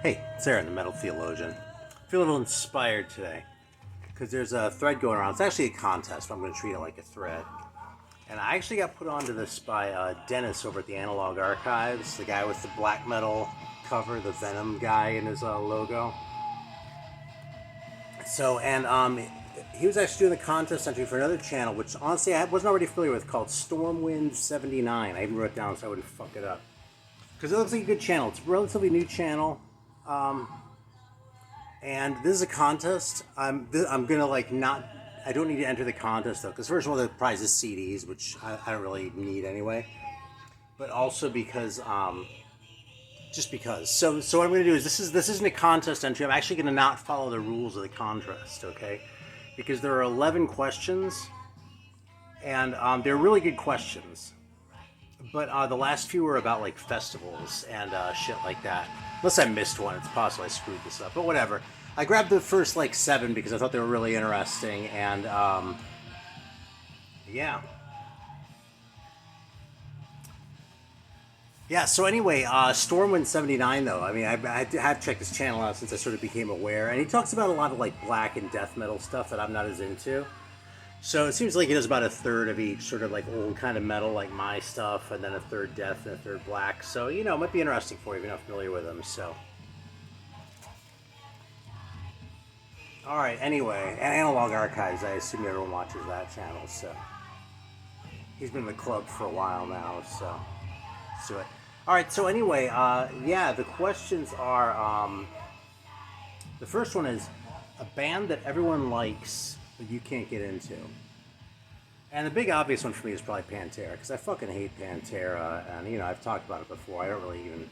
Hey, it's Aaron, the Metal Theologian. I feel a little inspired today because there's a thread going around. It's actually a contest, but I'm going to treat it like a thread. And I actually got put onto this by Dennis over at the Analog Archives, the guy with the black metal cover, the Venom guy in his logo. So, he was actually doing the contest entry for another channel, which honestly I wasn't already familiar with, called Stormwind79. I even wrote it down so I wouldn't fuck it up. Because it looks like a good channel. It's a relatively new channel. And this is a contest. I'm gonna like not. I don't need to enter the contest though, because first of all, the prize is CDs, which I don't really need anyway. But also because just because. So what I'm gonna do is this isn't a contest entry. I'm actually gonna not follow the rules of the contest, okay? Because there are 11 questions, and they're really good questions. But the last few were about like festivals and shit like that. Unless I missed one, it's possible I screwed this up. But whatever. I grabbed the first like 7 because I thought they were really interesting, and yeah. Yeah, so anyway, Stormwind79 though, I mean, I have checked his channel out since I sort of became aware, and he talks about a lot of like black and death metal stuff that I'm not as into. So it seems like he does about a third of each, sort of like old kind of metal, like my stuff, and then a third death and a third black. So, you know, it might be interesting for you if you're not familiar with him, so. Alright, anyway, and Analog Archives, I assume everyone watches that channel, so. He's been in the club for a while now, so. Let's do it. Alright, so anyway, yeah, the questions are, the first one is a band that everyone likes but you can't get into. And the big obvious one for me is probably Pantera, because I fucking hate Pantera, and you know, I've talked about it before. I don't really even.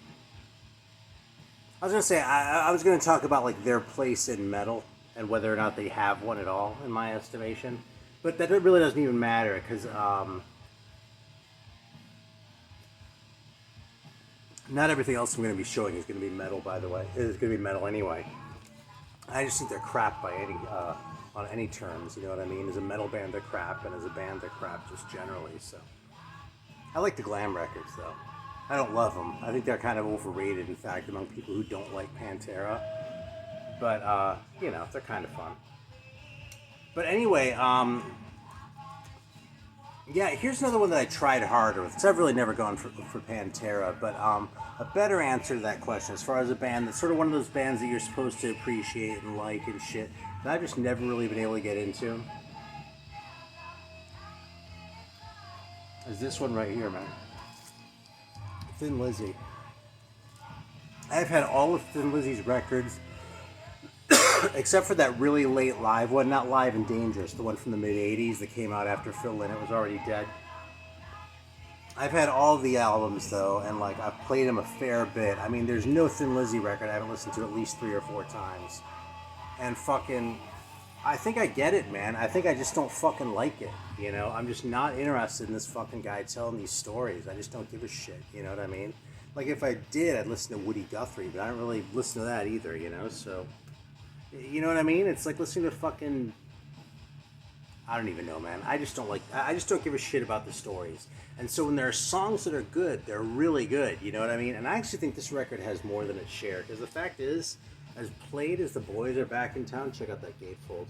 I was gonna say, I was gonna talk about like their place in metal and whether or not they have one at all, in my estimation. But that really doesn't even matter, because not everything else I'm gonna be showing is gonna be metal, by the way. It's gonna be metal anyway. I just think they're crap by any on any terms, you know what I mean? As a metal band, they're crap, and as a band, they're crap just generally. So I like the glam records, though. I don't love them. I think they're kind of overrated, in fact, among people who don't like Pantera. But you know, they're kind of fun. But anyway, yeah, here's another one that I tried harder with. So I've really never gone for Pantera, but a better answer to that question, as far as a band that's sort of one of those bands that you're supposed to appreciate and like and shit, that I've just never really been able to get into, is this one right here, man. Thin Lizzy. I've had all of Thin Lizzy's records, except for that really late live one, not Live and Dangerous, the one from the mid-'80s that came out after Phil Lynott was already dead. I've had all the albums, though, and like I've played them a fair bit. I mean, there's no Thin Lizzy record I haven't listened to at least 3 or 4 times. And fucking, I think I get it, man. I think I just don't fucking like it, you know? I'm just not interested in this fucking guy telling these stories. I just don't give a shit, you know what I mean? Like, if I did, I'd listen to Woody Guthrie, but I don't really listen to that either, you know? So, you know what I mean? It's like listening to fucking, I don't even know, man. I just don't give a shit about the stories. And so when there are songs that are good, they're really good, you know what I mean? And I actually think this record has more than its share, because the fact is, as played as The Boys Are Back in Town, check out that gatefold.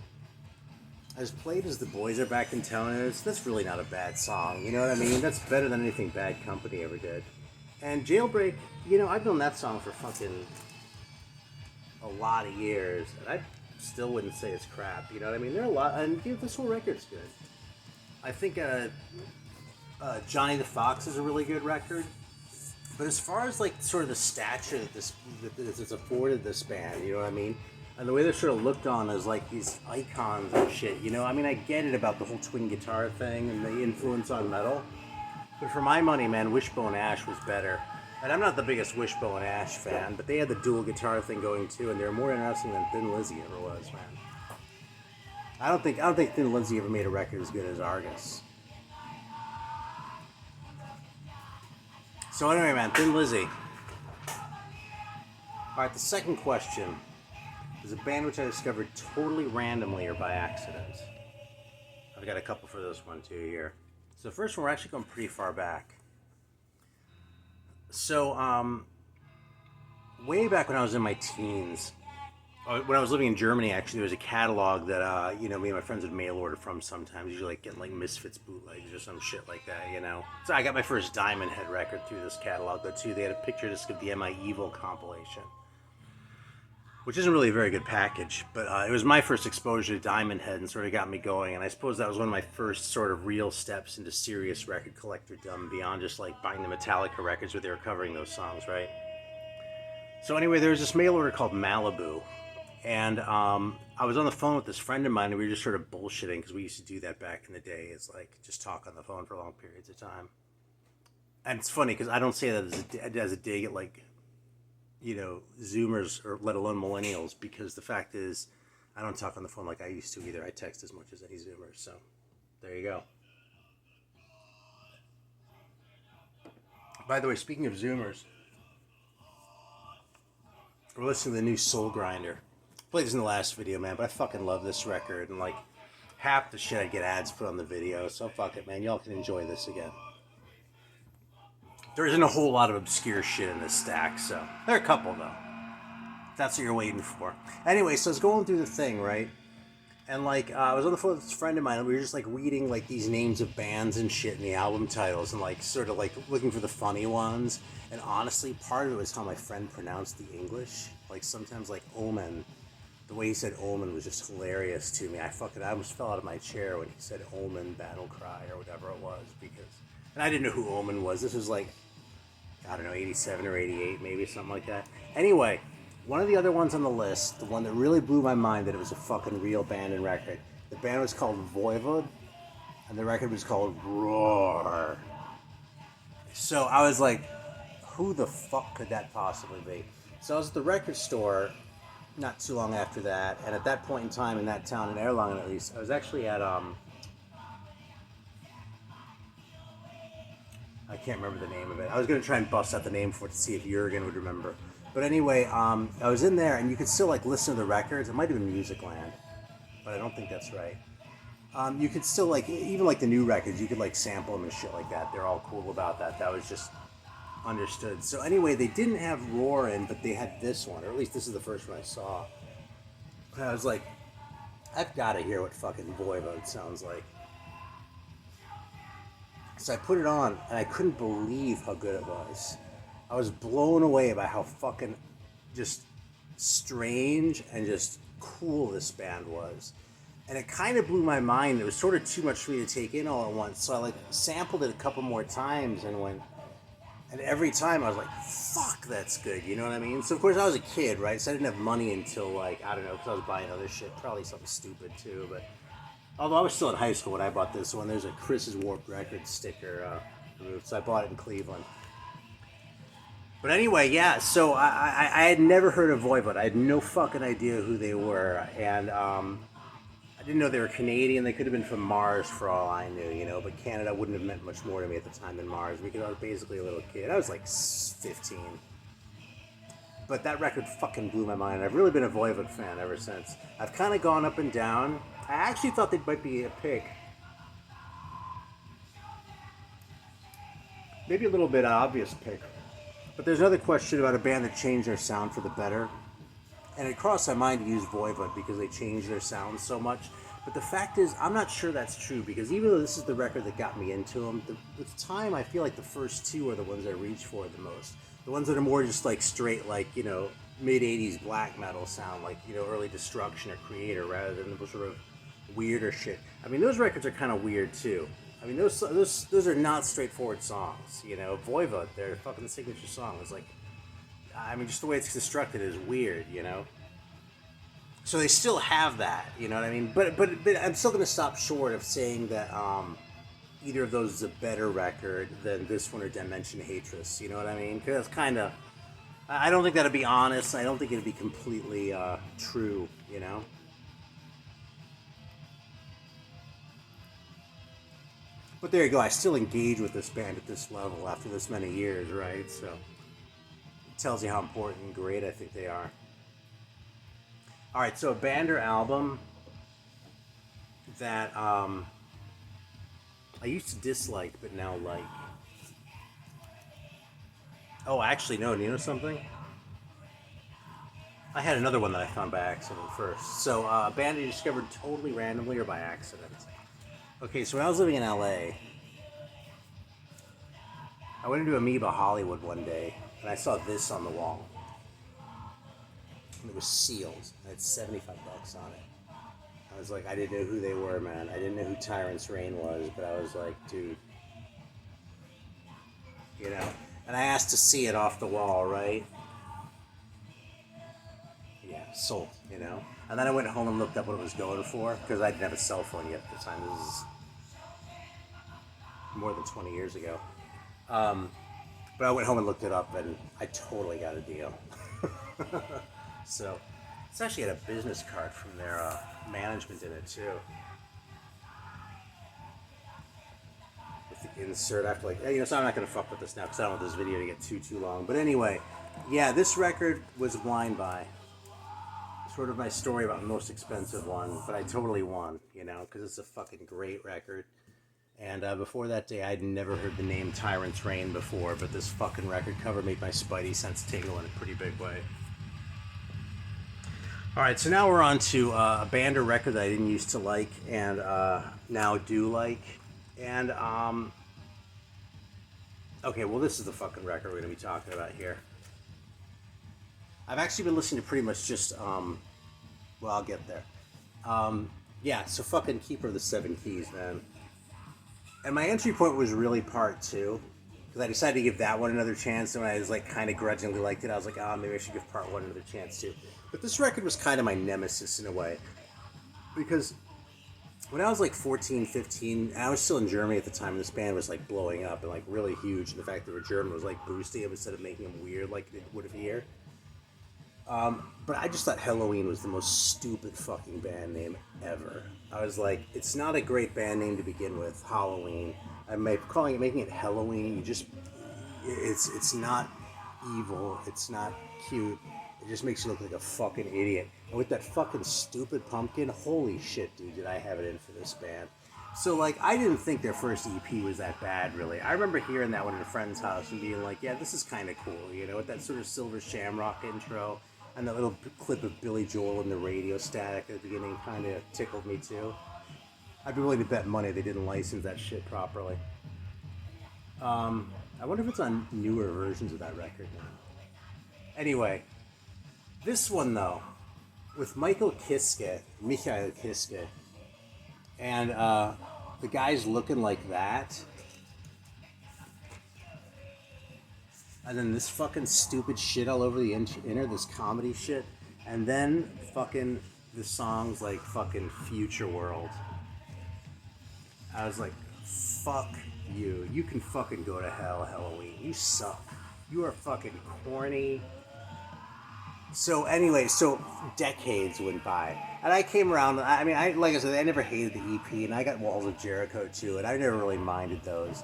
As played as The Boys Are Back in Town is, that's really not a bad song, you know what I mean? That's better than anything Bad Company ever did. And Jailbreak, you know, I've known that song for fucking a lot of years, and I still wouldn't say it's crap, you know what I mean? There are a lot, and you know, this whole record's good. I think Johnny the Fox is a really good record. But as far as like sort of the stature that this has afforded this band, you know what I mean? And the way they're sort of looked on as like these icons and shit, you know? I mean, I get it about the whole twin guitar thing and the influence on metal. But for my money, man, Wishbone Ash was better. And I'm not the biggest Wishbone Ash fan, but they had the dual guitar thing going too, and they're more interesting than Thin Lizzy ever was, man. I don't think Thin Lizzy ever made a record as good as Argus. So anyway, man, Thin Lizzy. Alright, the second question is a band which I discovered totally randomly or by accident. I've got a couple for this one too here. So the first one, we're actually going pretty far back. So, way back when I was in my teens, when I was living in Germany, actually, there was a catalog that me and my friends would mail order from sometimes. Usually, like getting like Misfits bootlegs or some shit like that, you know. So I got my first Diamond Head record through this catalog, though. Too, they had a picture disc of the "Am I Evil" compilation, which isn't really a very good package, but it was my first exposure to Diamond Head and sort of got me going. And I suppose that was one of my first sort of real steps into serious record collectordom beyond just like buying the Metallica records where they were covering those songs, right? So anyway, there was this mail order called Malibu. And I was on the phone with this friend of mine, and we were just sort of bullshitting because we used to do that back in the day. It's like just talk on the phone for long periods of time. And it's funny because I don't say that as a dig at like, Zoomers or let alone millennials, because the fact is, I don't talk on the phone like I used to either. I text as much as any Zoomers. So there you go. By the way, speaking of Zoomers, we're listening to the new Soul Grinder. Played this in the last video, man, but I fucking love this record, and like half the shit I get ads put on the video, so fuck it, man. Y'all can enjoy this again. There isn't a whole lot of obscure shit in this stack, so there are a couple though. That's what you're waiting for. Anyway, so I was going through the thing, right? And like I was on the phone with this friend of mine, and we were just like reading like these names of bands and shit in the album titles, and like sort of like looking for the funny ones. And honestly, part of it was how my friend pronounced the English. Like sometimes like Omen. The way he said Omen was just hilarious to me. I almost fell out of my chair when he said Omen Battle Cry or whatever it was, and I didn't know who Omen was. This was like, I don't know, 87 or 88, maybe something like that. Anyway, one of the other ones on the list, the one that really blew my mind that it was a fucking real band and record. The band was called Voivod, and the record was called Roar. So I was like, who the fuck could that possibly be? So I was at the record store not too long after that, and at that point in time in that town, in Erlangen at least, I was actually at I can't remember the name of it. I was going to try and bust out the name for it to see if Jurgen would remember. But anyway, I was in there, and you could still like listen to the records. It might have been Musicland, but I don't think that's right. You could still like, even like the new records, you could like sample them and shit like that. They're all cool about that. That was just understood. So anyway, they didn't have Roar in, but they had this one, or at least this is the first one I saw. And I was like, I've got to hear what fucking Voivod sounds like. So I put it on, and I couldn't believe how good it was. I was blown away by how fucking just strange and just cool this band was. And it kind of blew my mind. It was sort of too much for me to take in all at once. So I like sampled it a couple more times and went, and every time I was like, fuck, that's good, you know what I mean? So of course I was a kid, right? So I didn't have money until like, I don't know, because I was buying other shit, probably something stupid too, but although I was still in high school when I bought this one, there's a Chris's Warped Records sticker removed, so I bought it in Cleveland. But anyway, yeah, so I had never heard of Voivod. I had no fucking idea who they were, and I didn't know they were Canadian. They could have been from Mars for all I knew, you know, but Canada wouldn't have meant much more to me at the time than Mars because I was basically a little kid. I was like 15. But that record fucking blew my mind. I've really been a Voivod fan ever since. I've kind of gone up and down. I actually thought they might be a pick. Maybe a little bit obvious pick. But there's another question about a band that changed their sound for the better. And it crossed my mind to use Voivod because they changed their sound so much. But the fact is, I'm not sure that's true because even though this is the record that got me into them, with time I feel like the first two are the ones I reach for the most. The ones that are more just like straight, like, you know, mid-'80s black metal sound, like, you know, early Destruction or Creator rather than the sort of weirder shit. I mean, those records are kind of weird too. I mean, those are not straightforward songs, you know. Voivod, their fucking signature song is like, I mean, just the way it's constructed is weird, you know. So they still have that, you know what I mean? But I'm still gonna stop short of saying that either of those is a better record than this one or Dimension Hatris, you know what I mean? Because that's kind of, I don't think that'd be honest. I don't think it'd be completely true, you know. But there you go. I still engage with this band at this level after this many years, right? So it tells you how important and great I think they are. All right, so a band or album that I used to dislike but now like. Oh, actually, no. You know something? I had another one that I found by accident first. So, a band I discovered totally randomly or by accident. Okay, so when I was living in LA, I went into Amoeba Hollywood one day and I saw this on the wall. And it was sealed. I had $75 on it. I was like, I didn't know who they were, man. I didn't know who Tyrant's Reign was, but I was like, dude. You know? And I asked to see it off the wall, right? Yeah, sold, you know? And then I went home and looked up what it was going for, because I didn't have a cell phone yet at the time. This is more than 20 years ago. But I went home and looked it up, and I totally got a deal. So, it's actually had a business card from their management in it, too. With the insert, I have to, like, you know, so I'm not going to fuck with this now, because I don't want this video to get too long. But anyway, yeah, this record was blind buy. Sort of my story about the most expensive one, but I totally won, you know, because it's a fucking great record. And before that day, I'd never heard the name Tyrant's Reign before, but this fucking record cover made my spidey sense tingle in a pretty big way. Alright, so now we're on to a band or record that I didn't used to like, and now do like. And, okay, well, this is the fucking record we're going to be talking about here. I've actually been listening to pretty much just, well, I'll get there. Yeah, so fucking Keeper of the Seven Keys, man. And my entry point was really part 2, because I decided to give that one another chance, and when I was, like, kind of grudgingly liked it, I was like, maybe I should give part 1 another chance, too. But this record was kind of my nemesis, in a way. Because when I was, like, 14, 15, I was still in Germany at the time, and this band was, like, blowing up and, like, really huge, and the fact that they were German was, like, boosting them instead of making them weird like it would here. But I just thought Helloween was the most stupid fucking band name ever. I was like, it's not a great band name to begin with, Halloween. I'm making it Helloween. It's not evil. It's not cute. It just makes you look like a fucking idiot. And with that fucking stupid pumpkin, holy shit, dude, did I have it in for this band. So, like, I didn't think their first EP was that bad, really. I remember hearing that one at a friend's house and being like, yeah, this is kind of cool, you know, with that sort of Silver Shamrock intro. And that little clip of Billy Joel in the radio static at the beginning kind of tickled me too. I'd be willing to bet money they didn't license that shit properly. I wonder if it's on newer versions of that record now. Anyway, this one though, with Michael Kiske, and the guy's looking like that. And then this fucking stupid shit all over the inner, this comedy shit. And then fucking the songs like fucking Future World. I was like, fuck you. You can fucking go to hell, Helloween. You suck. You are fucking corny. So anyway, so decades went by. And I came around, I mean, like I said, I never hated the EP. And I got Walls of Jericho too. And I never really minded those.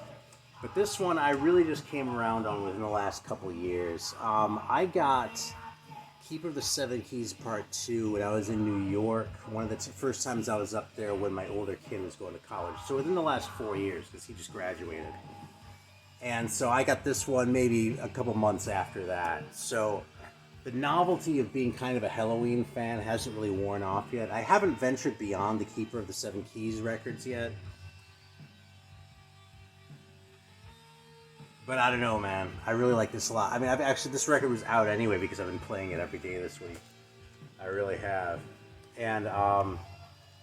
But this one I really just came around on within the last couple of years. I got Keeper of the Seven Keys Part 2 when I was in New York. One of the first times I was up there when my older kid was going to college. So within the last 4 years, because he just graduated. And so I got this one maybe a couple months after that. So the novelty of being kind of a Helloween fan hasn't really worn off yet. I haven't ventured beyond the Keeper of the Seven Keys records yet. But I don't know, man. I really like this a lot. I mean, this record was out anyway because I've been playing it every day this week. I really have. And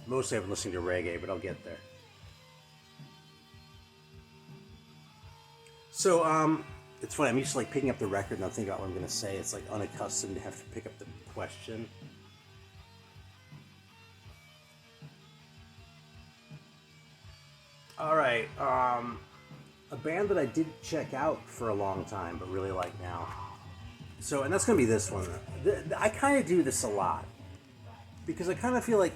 mostly I've been listening to reggae, but I'll get there. So, it's funny. I'm used to like picking up the record and I'm thinking about what I'm going to say. It's like unaccustomed to have to pick up the question. All right. A band that I didn't check out for a long time, but really like now. So, and that's going to be this one. I kind of do this a lot. Because I kind of feel like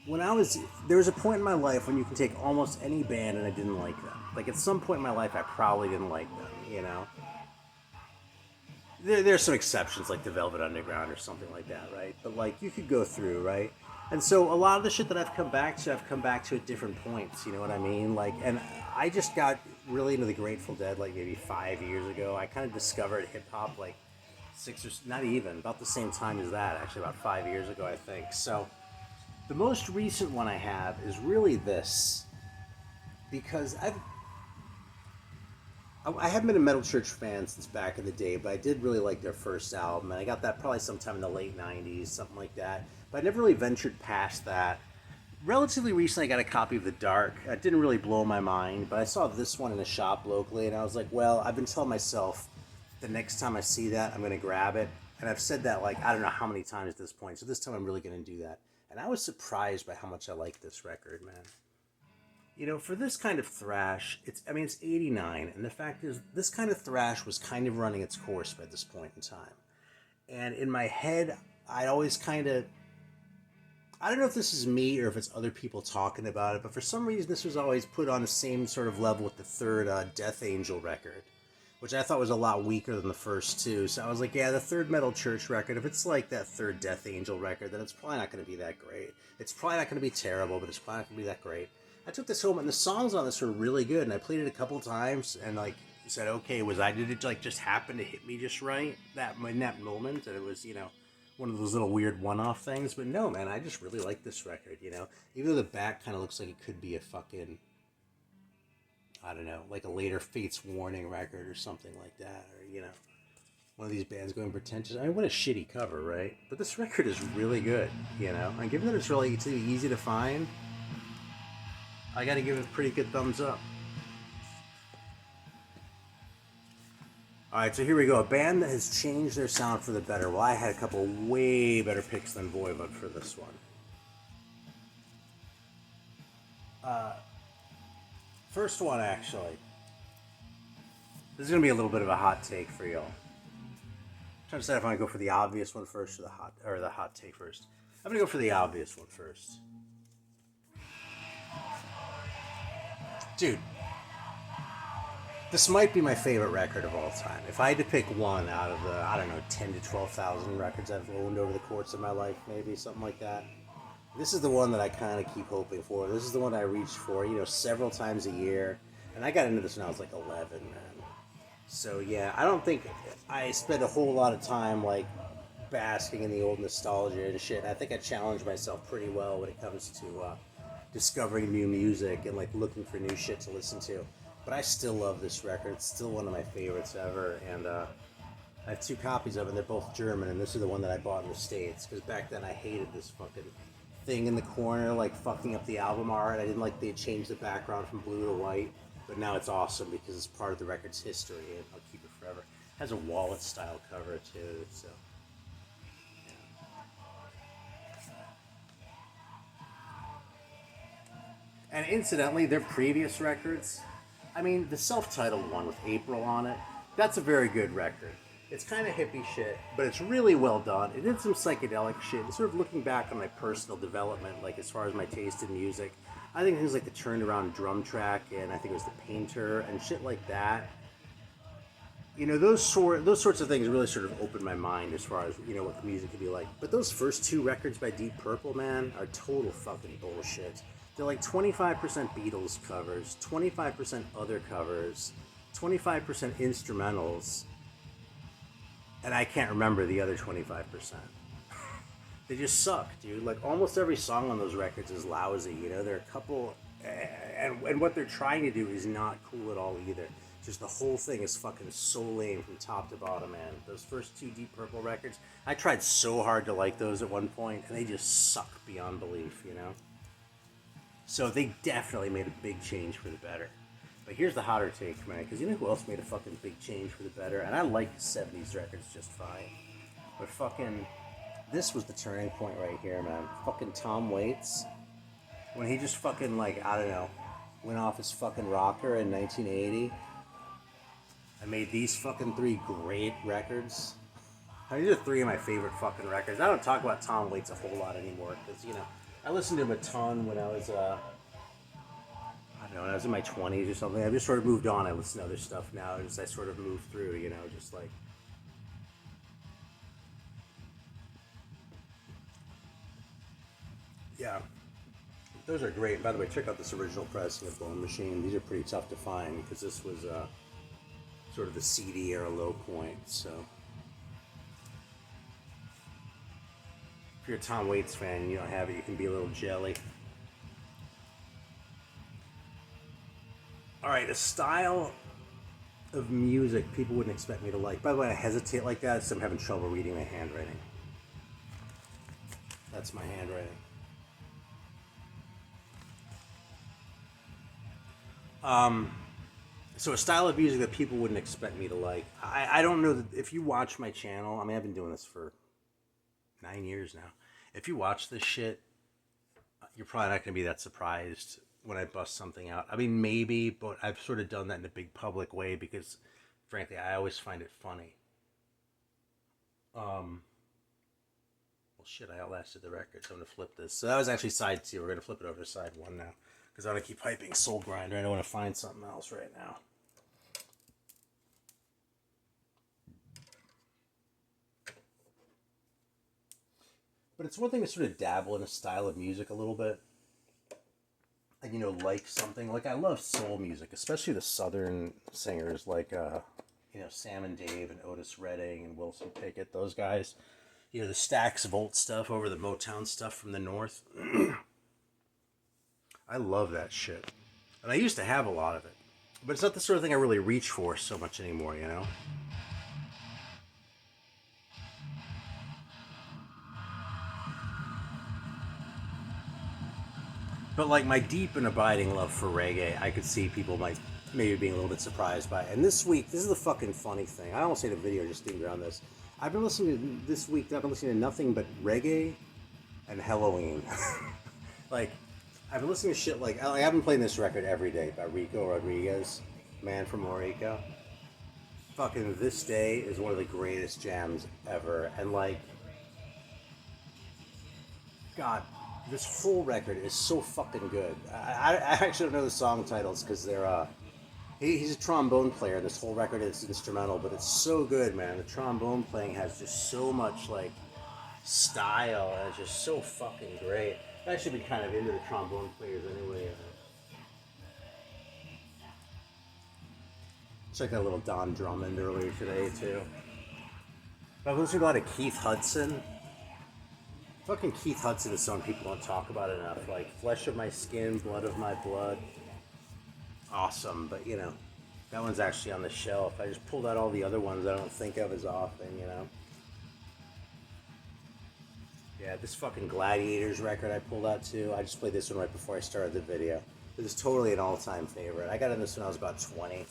there was a point in my life when you can take almost any band and I didn't like them. Like at some point in my life, I probably didn't like them, you know? There's some exceptions, like the Velvet Underground or something like that, right? But like, you could go through, right? And so a lot of the shit that I've come back to at different points, you know what I mean? Like, and I just got really into the Grateful Dead like maybe 5 years ago. I kind of discovered hip-hop like 6 or not even about the same time as that. Actually, about 5 years ago, I think. So the most recent one I have is really this because I haven't been a Metal Church fan since back in the day, but I did really like their first album, and I got that probably sometime in the late '90s, something like that. But I never really ventured past that. Relatively recently, I got a copy of The Dark. It didn't really blow my mind, but I saw this one in a shop locally, and I was like, well, I've been telling myself the next time I see that, I'm going to grab it. And I've said that like, I don't know how many times at this point, so this time I'm really going to do that. And I was surprised by how much I like this record, man. You know, for this kind of thrash, it's 89, and the fact is, this kind of thrash was kind of running its course by this point in time. And in my head, I always kind of, I don't know if this is me or if it's other people talking about it, but for some reason this was always put on the same sort of level with the third Death Angel record, which I thought was a lot weaker than the first two. So I was like, yeah, the third Metal Church record, if it's like that third Death Angel record, then it's probably not going to be that great. It's probably not going to be terrible, but it's probably not going to be that great. I took this home, and the songs on this were really good, and I played it a couple times, and like said, okay, did it like just happen to hit me just right in that moment, and it was, you know, one of those little weird one-off things. But no, man, I just really like this record, you know, even though the back kind of looks like it could be a fucking, I don't know, like a later Fates Warning record or something like that, or, you know, one of these bands going pretentious. I mean, what a shitty cover, right? But this record is really good, you know, and given that it's really easy to find, I gotta give it a pretty good thumbs up. Alright, so here we go. A band that has changed their sound for the better. Well, I had a couple way better picks than Voivod for this one. First one, actually. This is gonna be a little bit of a hot take for y'all. I'm trying to decide if I want to go for the obvious one first or the hot take first. I'm gonna go for the obvious one first. Dude, this might be my favorite record of all time. If I had to pick one out of the, I don't know, 10 to 12,000 records I've owned over the course of my life, maybe, something like that, this is the one that I kind of keep hoping for. This is the one I reach for, you know, several times a year. And I got into this when I was like 11, man. So, yeah, I don't think I spent a whole lot of time, like, basking in the old nostalgia and shit. I think I challenged myself pretty well when it comes to discovering new music and like looking for new shit to listen to. But I still love this record. It's still one of my favorites ever, and I have two copies of it. They're both German, and this is the one that I bought in the States, because back then I hated this fucking thing in the corner, like fucking up the album art. I didn't like they changed the background from blue to white, but now it's awesome because it's part of the record's history, and I'll keep it forever. It has a wallet style cover too, so. And incidentally, their previous records, I mean, the self-titled one with April on it, that's a very good record. It's kind of hippie shit, but it's really well done. It did some psychedelic shit. And sort of looking back on my personal development, like as far as my taste in music, I think things like the Turned Around Drum Track, and I think it was the Painter, and shit like that. You know, those sorts of things really sort of opened my mind as far as, you know, what the music could be like. But those first two records by Deep Purple, man, are total fucking bullshit. They're like 25% Beatles covers, 25% other covers, 25% instrumentals, and I can't remember the other 25%. They just suck, dude. Like, almost every song on those records is lousy, you know? There are a couple, and what they're trying to do is not cool at all either. Just the whole thing is fucking so lame from top to bottom, man. Those first two Deep Purple records, I tried so hard to like those at one point, and they just suck beyond belief, you know? So they definitely made a big change for the better. But here's the hotter take, man, because you know who else made a fucking big change for the better? And I like the 70s records just fine. But fucking, this was the turning point right here, man. Fucking Tom Waits. When he just fucking, like, I don't know, went off his fucking rocker in 1980. I made these fucking three great records. These are three of my favorite fucking records. I don't talk about Tom Waits a whole lot anymore, because, you know, I listened to him a ton when I was, I don't know, when I was in my 20s or something. I've just sort of moved on. I listen to other stuff now as I sort of move through, you know, just like. Yeah. Those are great. By the way, check out this original pressing of Bone Machine. These are pretty tough to find because this was sort of the CD era low point, so. If you're a Tom Waits fan and you don't have it, you can be a little jelly. Alright, a style of music people wouldn't expect me to like. By the way, I hesitate like that, so I'm having trouble reading my handwriting. That's my handwriting. So a style of music that people wouldn't expect me to like. I don't know that if you watch my channel, I mean, I've been doing this for 9 years now. If you watch this shit, you're probably not going to be that surprised when I bust something out. I mean, maybe, but I've sort of done that in a big public way because, frankly, I always find it funny. Well, shit, I outlasted the record, so I'm going to flip this. So that was actually side 2. We're going to flip it over to side 1 now because I want to keep hyping Soul Grinder. I don't want to find something else right now. But it's one thing to sort of dabble in a style of music a little bit. And, you know, like something. Like, I love soul music, especially the southern singers like, you know, Sam and Dave and Otis Redding and Wilson Pickett, those guys. You know, the Stax Volt stuff over the Motown stuff from the north. I love that shit. And I used to have a lot of it. But it's not the sort of thing I really reach for so much anymore, you know? But like my deep and abiding love for reggae, I could see people might maybe being a little bit surprised by it. And this week, this is the fucking funny thing. I almost made a video just thinking around this. I've been listening to this week. I've been listening to nothing but reggae and Halloween. Like, I've been listening to shit like I've been playing this record every day by Rico Rodriguez, Man from Morico. Fucking This Day is one of the greatest jams ever, and like, God, this whole record is so fucking good. I actually don't know the song titles because they're he's a trombone player. This whole record is instrumental, but it's so good, man. The trombone playing has just so much like style, and it's just so fucking great. I've actually been kind of into the trombone players anyway. Checked out a little Don Drummond earlier today too. But I've listened to a lot of Keith Hudson. Fucking Keith Hudson is someone people don't talk about enough. Like, Flesh of My Skin, Blood of My Blood. Awesome, but you know, that one's actually on the shelf. I just pulled out all the other ones I don't think of as often, you know. Yeah, this fucking Gladiators record I pulled out too. I just played this one right before I started the video. It was totally an all-time favorite. I got into this when I was about 20.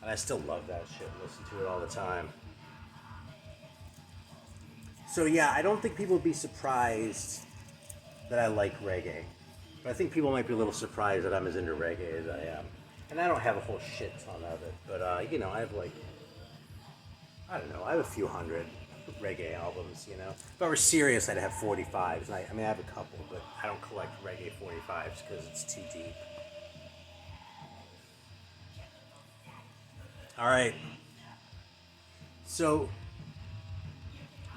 And I still love that shit. Listen to it all the time. So yeah, I don't think people would be surprised that I like reggae. But I think people might be a little surprised that I'm as into reggae as I am. And I don't have a whole shit ton of it. But, you know, I have like, I don't know, I have a few hundred reggae albums, you know. If I were serious, I'd have 45s. And I mean, I have a couple, but I don't collect reggae 45s because it's too deep. All right. So,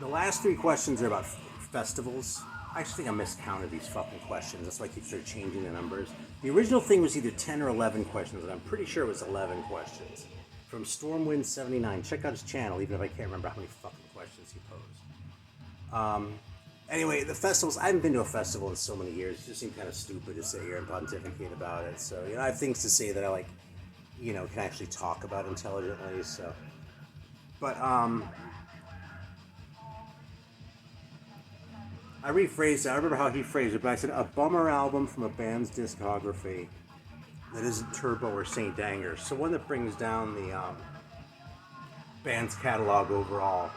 the last 3 questions are about festivals. I actually think I miscounted these fucking questions. That's why I keep sort of changing the numbers. The original thing was either 10 or 11 questions, and I'm pretty sure it was 11 questions. From Stormwind79. Check out his channel, even if I can't remember how many fucking questions he posed. Anyway, the festivals, I haven't been to a festival in so many years. It just seemed kind of stupid to sit here and pontificate about it. So, you know, I have things to say that I like, you know, can actually talk about intelligently, so. But, I rephrased it. I remember how he phrased it, but I said a bummer album from a band's discography that isn't Turbo or St. Anger. So one that brings down the band's catalog overall.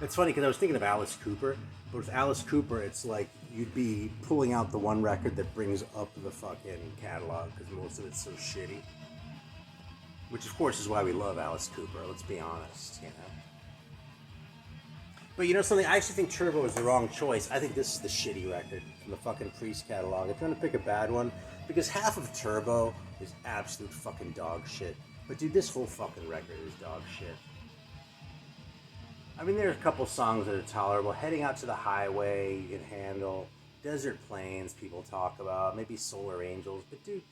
It's funny because I was thinking of Alice Cooper, but with Alice Cooper, it's like you'd be pulling out the one record that brings up the fucking catalog because most of it's so shitty. Which, of course, is why we love Alice Cooper. Let's be honest, you know. But you know something? I actually think Turbo is the wrong choice. I think this is the shitty record from the fucking Priest catalog. If you're gonna pick a bad one, because half of Turbo is absolute fucking dog shit. But dude, this whole fucking record is dog shit. I mean, there's a couple songs that are tolerable. Heading Out to the Highway, you can handle. Desert Plains, people talk about. Maybe Solar Angels. But dude,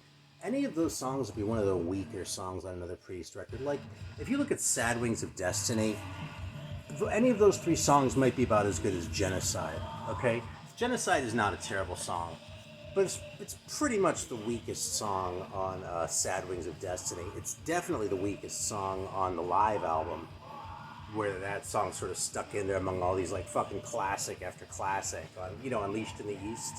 any of those songs would be one of the weaker songs on another Priest record. Like, if you look at Sad Wings of Destiny, any of those three songs might be about as good as Genocide, okay? Genocide is not a terrible song, but it's pretty much the weakest song on Sad Wings of Destiny. It's definitely the weakest song on the live album, where that song sort of stuck in there among all these like fucking classic after classic on, you know, Unleashed in the East.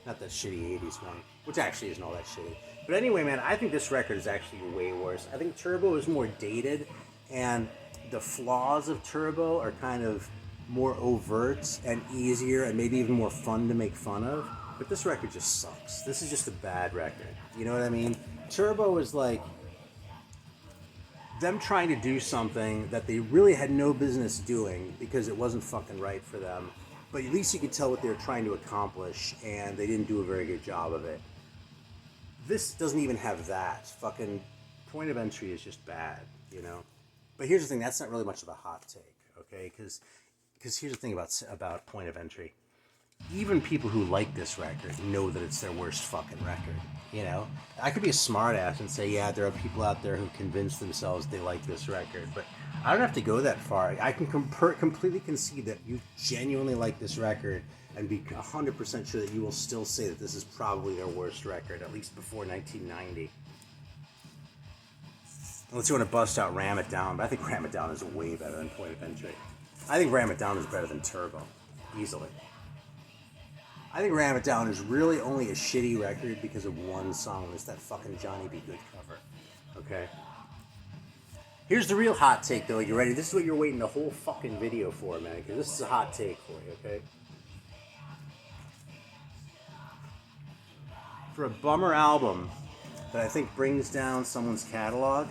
Not that shitty 80s one, which actually isn't all that shitty. But anyway, man, I think this record is actually way worse. I think Turbo is more dated, and the flaws of Turbo are kind of more overt and easier and maybe even more fun to make fun of. But this record just sucks. This is just a bad record. You know what I mean? Turbo is like them trying to do something that they really had no business doing because it wasn't fucking right for them. But at least you could tell what they were trying to accomplish, and they didn't do a very good job of it. This doesn't even have that. Fucking Point of Entry is just bad, you know? But here's the thing, that's not really much of a hot take, okay? Because here's the thing about Point of Entry. Even people who like this record know that it's their worst fucking record, you know? I could be a smartass and say, yeah, there are people out there who convince themselves they like this record, but I don't have to go that far. I can completely concede that you genuinely like this record and be 100% sure that you will still say that this is probably their worst record, at least before 1990. Unless you want to bust out Ram It Down, but I think Ram It Down is way better than Point of Entry. I think Ram It Down is better than Turbo, easily. I think Ram It Down is really only a shitty record because of one song, and it's that fucking Johnny B. Good cover. Okay? Here's the real hot take, though. You ready? This is what you're waiting the whole fucking video for, man, because this is a hot take for you, okay? For a bummer album that I think brings down someone's catalog,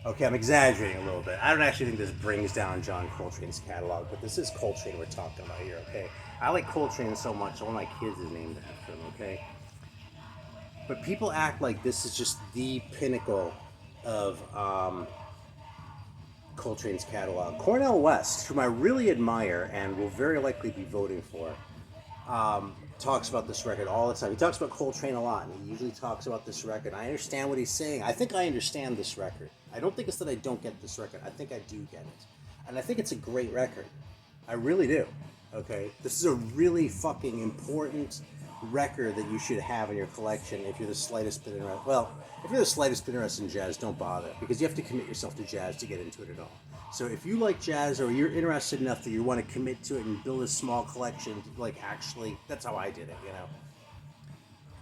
okay, I'm exaggerating a little bit. I don't actually think this brings down John Coltrane's catalog, but this is Coltrane we're talking about here, okay? I like Coltrane so much, one of my kids is named after him, okay? But people act like this is just the pinnacle of Coltrane's catalog. Cornel West, whom I really admire and will very likely be voting for, talks about this record all the time. He talks about Coltrane a lot, and he usually talks about this record. I understand what he's saying. I think I understand this record. I don't think it's that I don't get this record. I think I do get it. And I think it's a great record. I really do. Okay? This is a really fucking important record that you should have in your collection if you're the slightest bit interested. Well, if you're the slightest bit interested in jazz, don't bother, because you have to commit yourself to jazz to get into it at all. So if you like jazz, or you're interested enough that you want to commit to it and build a small collection, like actually, that's how I did it, you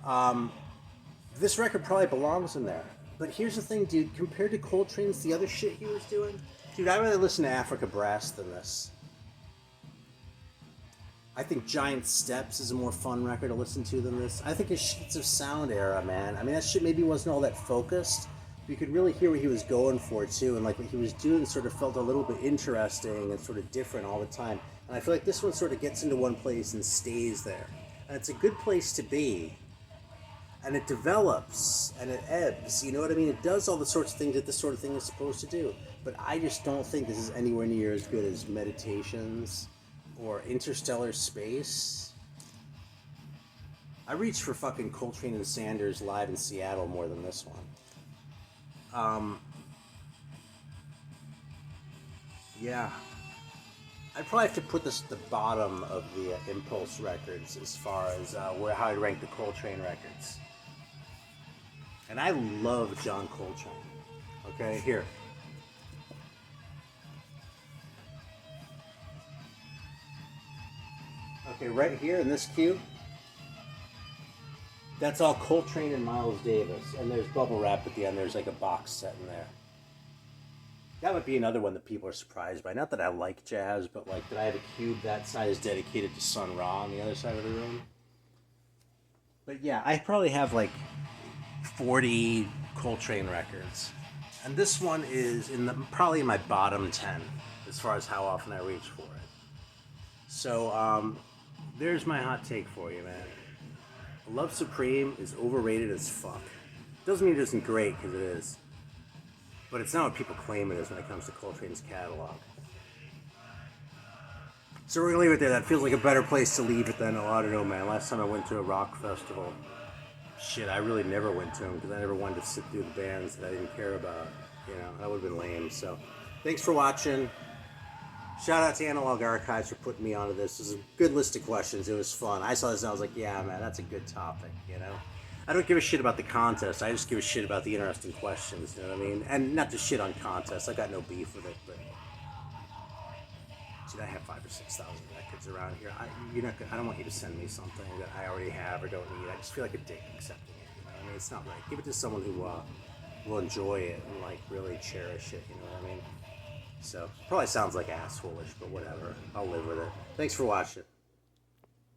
know. This record probably belongs in there. But here's the thing, dude, compared to Coltrane's the other shit he was doing, dude, I'd rather listen to Africa Brass than this. I think Giant Steps is a more fun record to listen to than this. I think his Sheets of Sound era, man. I mean, that shit maybe wasn't all that focused, but you could really hear what he was going for, too. And, like, what he was doing sort of felt a little bit interesting and sort of different all the time. And I feel like this one sort of gets into one place and stays there. And it's a good place to be. And it develops, and it ebbs, you know what I mean? It does all the sorts of things that this sort of thing is supposed to do. But I just don't think this is anywhere near as good as Meditations or Interstellar Space. I reached for fucking Coltrane and Sanders live in Seattle more than this one. Yeah. I'd probably have to put this at the bottom of the Impulse records as far as how I rank the Coltrane records. And I love John Coltrane. Okay, here. Okay, right here in this cue, that's all Coltrane and Miles Davis. And there's bubble wrap at the end. There's like a box set in there. That would be another one that people are surprised by. Not that I like jazz, but like that I have a cube that size dedicated to Sun Ra on the other side of the room. But yeah, I probably have like 40 Coltrane records. And this one is probably in my bottom 10 as far as how often I reach for it. So there's my hot take for you, man. Love Supreme is overrated as fuck. Doesn't mean it isn't great, because it is. But it's not what people claim it is when it comes to Coltrane's catalog. So we're going to leave it there. That feels like a better place to leave it than, oh, I don't know, man. Last time I went to a rock festival, shit, I really never went to them because I never wanted to sit through the bands that I didn't care about. You know, that would have been lame. So, thanks for watching. Shout out to Analog Archives for putting me onto this. It was a good list of questions. It was fun. I saw this and I was like, yeah, man, that's a good topic, you know? I don't give a shit about the contest. I just give a shit about the interesting questions, you know what I mean? And not to shit on contests. I got no beef with it, but... Dude, I have 5,000 or 6,000 records around here. I don't want you to send me something that I already have or don't need. I just feel like a dick accepting it, you know what I mean? It's not right. Give it to someone who will enjoy it and, like, really cherish it, you know what I mean? So, probably sounds like assholeish, but whatever. I'll live with it. Thanks for watching.